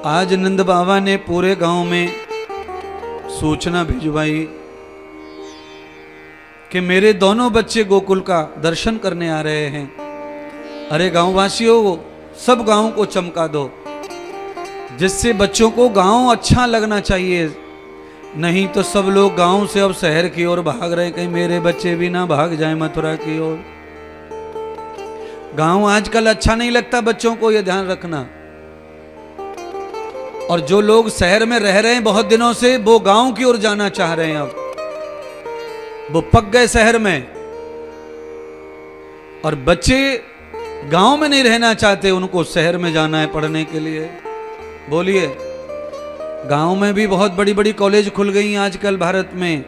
आज नंद बाबा ने पूरे गांव में सूचना भिजवाई कि मेरे दोनों बच्चे गोकुल का दर्शन करने आ रहे हैं। अरे गांववासियों, सब गांव को चमका दो, जिससे बच्चों को गांव अच्छा लगना चाहिए। नहीं तो सब लोग गांव से अब शहर की ओर भाग रहे हैं, कहीं मेरे बच्चे भी ना भाग जाएं मथुरा की ओर। गांव आजकल अच्छा नहीं लगता बच्चों को, यह ध्यान रखना। और जो लोग शहर में रह रहे हैं बहुत दिनों से, वो गांव की ओर जाना चाह रहे हैं। अब वो पक गए शहर में, और बच्चे गांव में नहीं रहना चाहते, उनको शहर में जाना है पढ़ने के लिए। बोलिए, गांव में भी बहुत बड़ी बड़ी कॉलेज खुल गई हैं आजकल भारत में,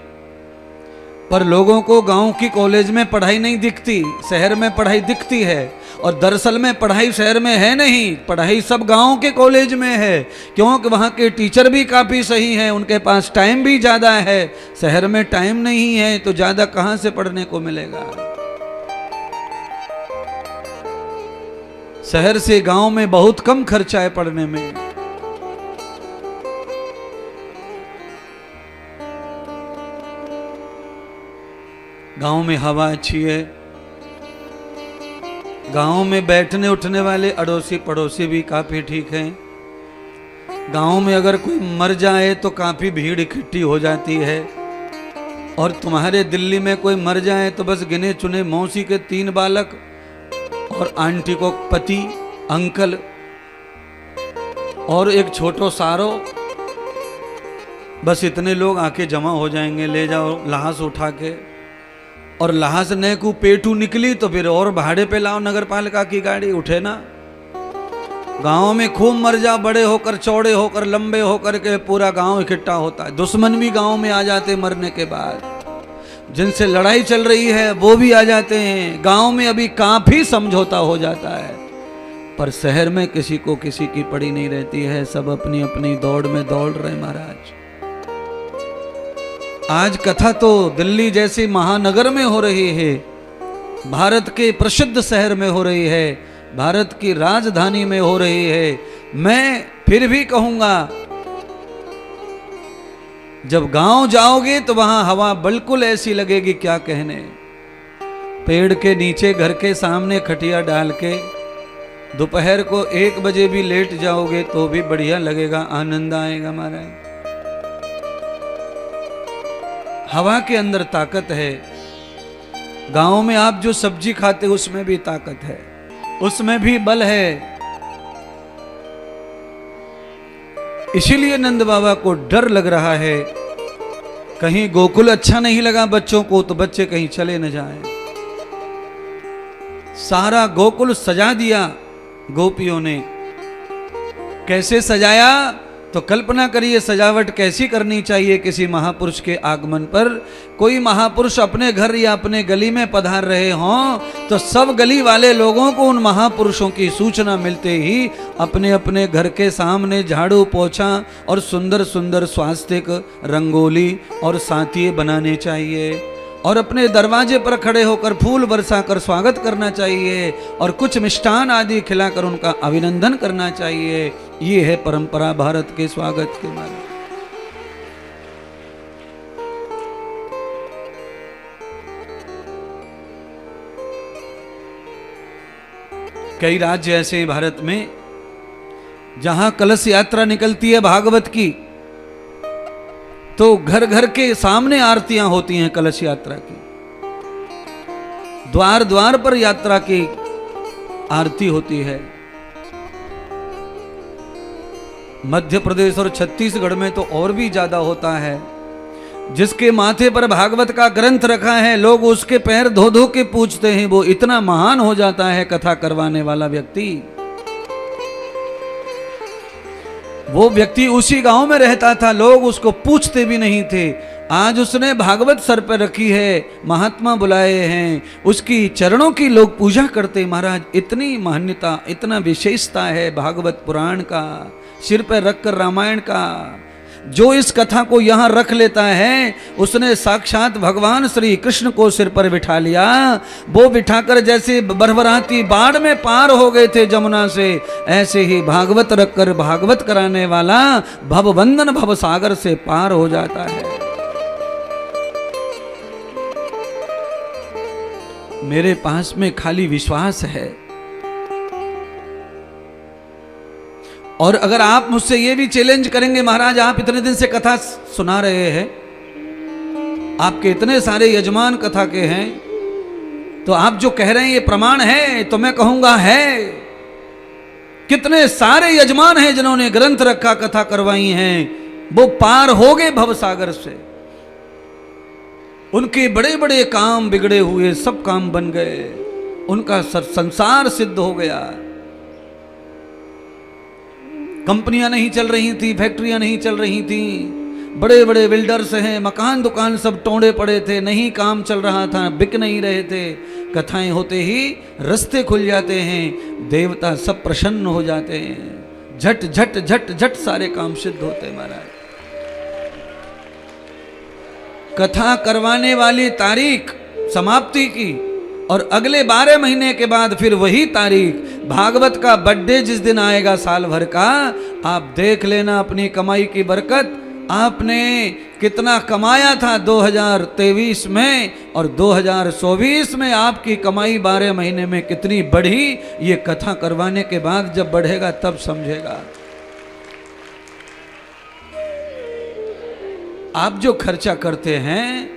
पर लोगों को गांव की कॉलेज में पढ़ाई नहीं दिखती, शहर में पढ़ाई दिखती है। और दरअसल में पढ़ाई शहर में है नहीं, पढ़ाई सब गांव के कॉलेज में है, क्योंकि वहां के टीचर भी काफी सही हैं, उनके पास टाइम भी ज्यादा है। शहर में टाइम नहीं है तो ज्यादा कहां से पढ़ने को मिलेगा। शहर से गांव में बहुत कम खर्चा है पढ़ने में। गांव में हवा अच्छी है, गांव में बैठने उठने वाले अड़ोसी पड़ोसी भी काफी ठीक हैं। गांव में अगर कोई मर जाए तो काफी भीड़ इकट्ठी हो जाती है। और तुम्हारे दिल्ली में कोई मर जाए तो बस गिने चुने मौसी के 3 बालक और आंटी को पति, अंकल और एक छोटो सारो, बस इतने लोग आके जमा हो जाएंगे। ले जाओ लाश उठा के, और लाश ने को पेटू निकली तो फिर और भाड़े पे लाओ नगर पालिका की गाड़ी, उठे ना। गांव में खूब मर जा, बड़े होकर, चौड़े होकर, लंबे होकर के पूरा गांव इकट्ठा होता है। दुश्मन भी गांव में आ जाते मरने के बाद, जिनसे लड़ाई चल रही है वो भी आ जाते हैं। गांव में अभी काफी समझौता हो जाता है, पर शहर में किसी को किसी की पड़ी नहीं रहती है, सब अपनी अपनी दौड़ में दौड़ रहे महाराज। आज कथा तो दिल्ली जैसे महानगर में हो रही है, भारत के प्रसिद्ध शहर में हो रही है, भारत की राजधानी में हो रही है। मैं फिर भी कहूंगा, जब गांव जाओगे तो वहां हवा बिल्कुल ऐसी लगेगी क्या कहने। पेड़ के नीचे घर के सामने खटिया डाल के दोपहर को 1 बजे भी लेट जाओगे तो भी बढ़िया लगेगा, आनंद आएगा महाराज। हवा के अंदर ताकत है। गांव में आप जो सब्जी खाते उसमें भी ताकत है, उसमें भी बल है। इसीलिए नंद बाबा को डर लग रहा है, कहीं गोकुल अच्छा नहीं लगा बच्चों को तो बच्चे कहीं चले न जाएं। सारा गोकुल सजा दिया गोपियों ने। कैसे सजाया तो कल्पना करिए सजावट कैसी करनी चाहिए किसी महापुरुष के आगमन पर। कोई महापुरुष अपने घर या अपने गली में पधार रहे हों तो सब गली वाले लोगों को उन महापुरुषों की सूचना मिलते ही अपने अपने घर के सामने झाड़ू पोछा और सुंदर सुंदर स्वास्तिक, रंगोली और सातिये बनाने चाहिए, और अपने दरवाजे पर खड़े होकर फूल बरसाकर स्वागत करना चाहिए, और कुछ मिष्ठान आदि खिलाकर उनका अभिनंदन करना चाहिए। ये है परंपरा भारत के स्वागत के मार्ग। कई राज्य ऐसे हैं भारत में जहां कलश यात्रा निकलती है भागवत की, तो घर घर के सामने आरतियां होती हैं कलश यात्रा की। द्वार द्वार पर यात्रा की आरती होती है। मध्य प्रदेश और छत्तीसगढ़ में तो और भी ज्यादा होता है। जिसके माथे पर भागवत का ग्रंथ रखा है, लोग उसके पैर धो धो के पूछते हैं, वो इतना महान हो जाता है कथा करवाने वाला व्यक्ति। वो व्यक्ति उसी गांव में रहता था, लोग उसको पूछते भी नहीं थे। आज उसने भागवत सर पर रखी है, महात्मा बुलाए हैं, उसकी चरणों की लोग पूजा करते। महाराज इतनी मान्यता, इतना विशेषता है भागवत पुराण का, सिर पर रखकर रामायण का। जो इस कथा को यहाँ रख लेता है उसने साक्षात भगवान श्री कृष्ण को सिर पर बिठा लिया। वो बिठाकर जैसे बरबराती बाढ़ में पार हो गए थे जमुना से, ऐसे ही भागवत रखकर भागवत कराने वाला भवबंधन भव सागर से पार हो जाता है। मेरे पास में खाली विश्वास है। और अगर आप मुझसे ये भी चैलेंज करेंगे, महाराज आप इतने दिन से कथा सुना रहे हैं, आपके इतने सारे यजमान कथा के हैं, तो आप जो कह रहे हैं ये प्रमाण है, तो मैं कहूंगा है। कितने सारे यजमान हैं जिन्होंने ग्रंथ रखा, कथा करवाई हैं, वो पार हो गए भवसागर से। उनके बड़े बड़े काम बिगड़े हुए सब काम बन गए, उनका संसार सिद्ध हो गया। कंपनियां नहीं चल रही थी, फैक्ट्रियां नहीं चल रही थी, बड़े बड़े बिल्डर्स हैं, मकान दुकान सब टोंडे पड़े थे, नहीं काम चल रहा था, बिक नहीं रहे थे। कथाएं होते ही रास्ते खुल जाते हैं, देवता सब प्रसन्न हो जाते हैं, झट झट झट झट सारे काम सिद्ध होते हैं। महाराज कथा करवाने वाली तारीख समाप्ति की, और अगले 12 महीने के बाद फिर वही तारीख, भागवत का बर्थडे जिस दिन आएगा साल भर का, आप देख लेना अपनी कमाई की बरकत। आपने कितना कमाया था 2023 में, और 2024 में आपकी कमाई 12 महीने में कितनी बढ़ी, ये कथा करवाने के बाद जब बढ़ेगा तब समझेगा। आप जो खर्चा करते हैं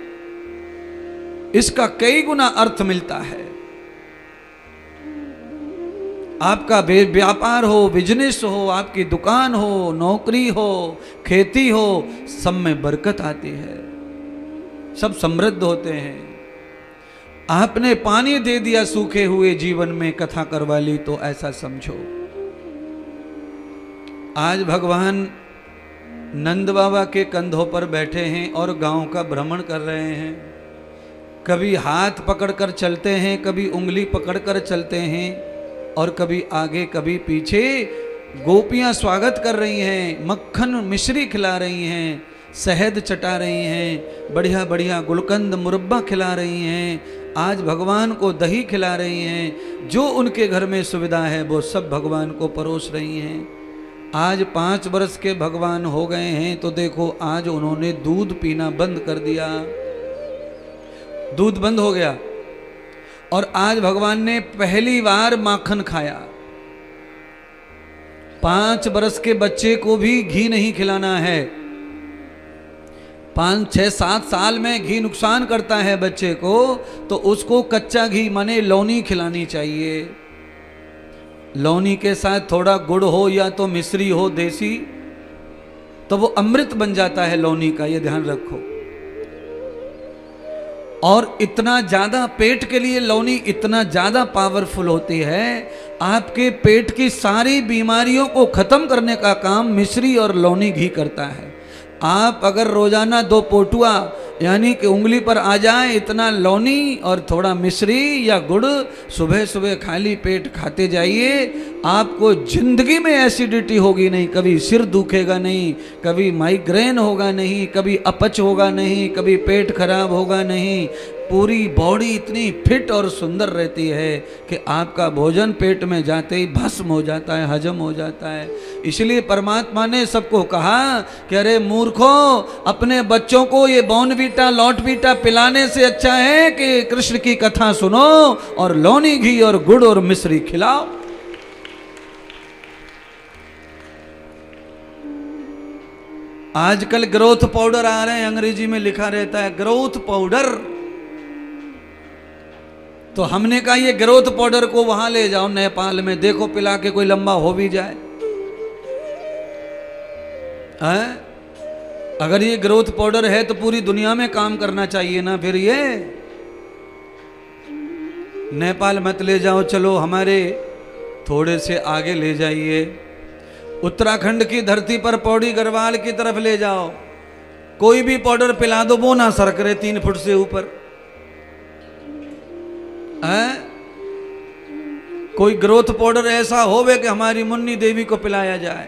इसका कई गुना अर्थ मिलता है। आपका व्यापार हो, बिजनेस हो, आपकी दुकान हो, नौकरी हो, खेती हो, सब में बरकत आती है, सब समृद्ध होते हैं। आपने पानी दे दिया सूखे हुए जीवन में, कथा करवा ली, तो ऐसा समझो। आज भगवान नंद बाबा के कंधों पर बैठे हैं और गांव का भ्रमण कर रहे हैं। कभी हाथ पकड़कर चलते हैं, कभी उंगली पकड़कर चलते हैं, और कभी आगे कभी पीछे। गोपियां स्वागत कर रही हैं, मक्खन मिश्री खिला रही हैं, शहद चटा रही हैं, बढ़िया बढ़िया गुलकंद मुरब्बा खिला रही हैं। आज भगवान को दही खिला रही हैं, जो उनके घर में सुविधा है वो सब भगवान को परोस रही हैं। आज 5 वर्ष के भगवान हो गए हैं, तो देखो आज उन्होंने दूध पीना बंद कर दिया, दूध बंद हो गया, और आज भगवान ने पहली बार माखन खाया। 5 वर्ष के बच्चे को भी घी नहीं खिलाना है। 5, 6, 7 साल में घी नुकसान करता है बच्चे को, तो उसको कच्चा घी माने लौनी खिलानी चाहिए। लौनी के साथ थोड़ा गुड़ हो या तो मिश्री हो देसी, तो वो अमृत बन जाता है लौनी का, ये ध्यान रखो। और इतना ज्यादा पेट के लिए लौनी इतना ज्यादा पावरफुल होती है, आपके पेट की सारी बीमारियों को खत्म करने का काम मिश्री और लौनी घी करता है। आप अगर रोजाना 2 पोटुआ यानी कि उंगली पर आ जाए इतना लौनी और थोड़ा मिश्री या गुड़ सुबह सुबह खाली पेट खाते जाइए, आपको जिंदगी में एसिडिटी होगी नहीं, कभी सिर दुखेगा नहीं, कभी माइग्रेन होगा नहीं, कभी अपच होगा नहीं, कभी पेट खराब होगा नहीं। पूरी बॉडी इतनी फिट और सुंदर रहती है कि आपका भोजन पेट में जाते ही भस्म हो जाता है, हजम हो जाता है। इसलिए परमात्मा ने सबको कहा कि अरे मूर्खों, अपने बच्चों को ये बॉर्नवीटा लॉटवीटा पिलाने से अच्छा है कि कृष्ण की कथा सुनो और लौनी घी और गुड़ और मिश्री खिलाओ। आजकल ग्रोथ पाउडर आ रहे हैं, अंग्रेजी में लिखा रहता है ग्रोथ पाउडर। तो हमने कहा ये ग्रोथ पाउडर को वहां ले जाओ नेपाल में, देखो पिला के कोई लंबा हो भी जाए। अगर ये ग्रोथ पाउडर है तो पूरी दुनिया में काम करना चाहिए ना। फिर ये नेपाल मत ले जाओ, चलो हमारे थोड़े से आगे ले जाइए, उत्तराखंड की धरती पर पौड़ी गढ़वाल की तरफ ले जाओ, कोई भी पाउडर पिला दो वो ना सरक रहे 3 फुट से ऊपर। कोई ग्रोथ पाउडर ऐसा होवे कि हमारी मुन्नी देवी को पिलाया जाए।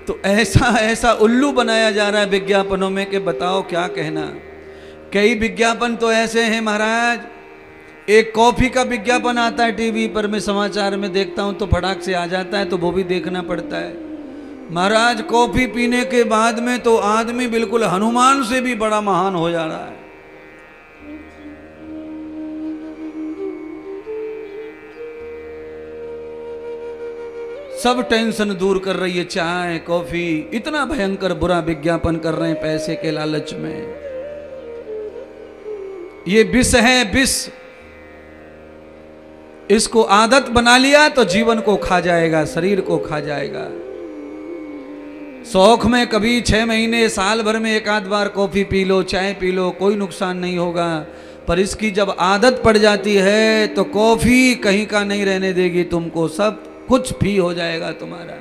तो ऐसा ऐसा उल्लू बनाया जा रहा है विज्ञापनों में कि बताओ क्या कहना। कई विज्ञापन तो ऐसे हैं महाराज, एक कॉफी का विज्ञापन आता है टीवी पर, मैं समाचार में देखता हूं तो फटाक से आ जाता है, तो वो भी देखना पड़ता है। महाराज कॉफी पीने के बाद में तो आदमी बिल्कुल हनुमान से भी बड़ा महान हो जा रहा है। सब टेंशन दूर कर रही है चाय कॉफी, इतना भयंकर बुरा विज्ञापन कर रहे हैं पैसे के लालच में। ये विष है, विष। इसको आदत बना लिया तो जीवन को खा जाएगा, शरीर को खा जाएगा। शौक में कभी 6 महीने साल भर में एक आध बार कॉफी पी लो, चाय पी लो, कोई नुकसान नहीं होगा। पर इसकी जब आदत पड़ जाती है तो कॉफी कहीं का नहीं रहने देगी तुमको, सब कुछ भी हो जाएगा तुम्हारा।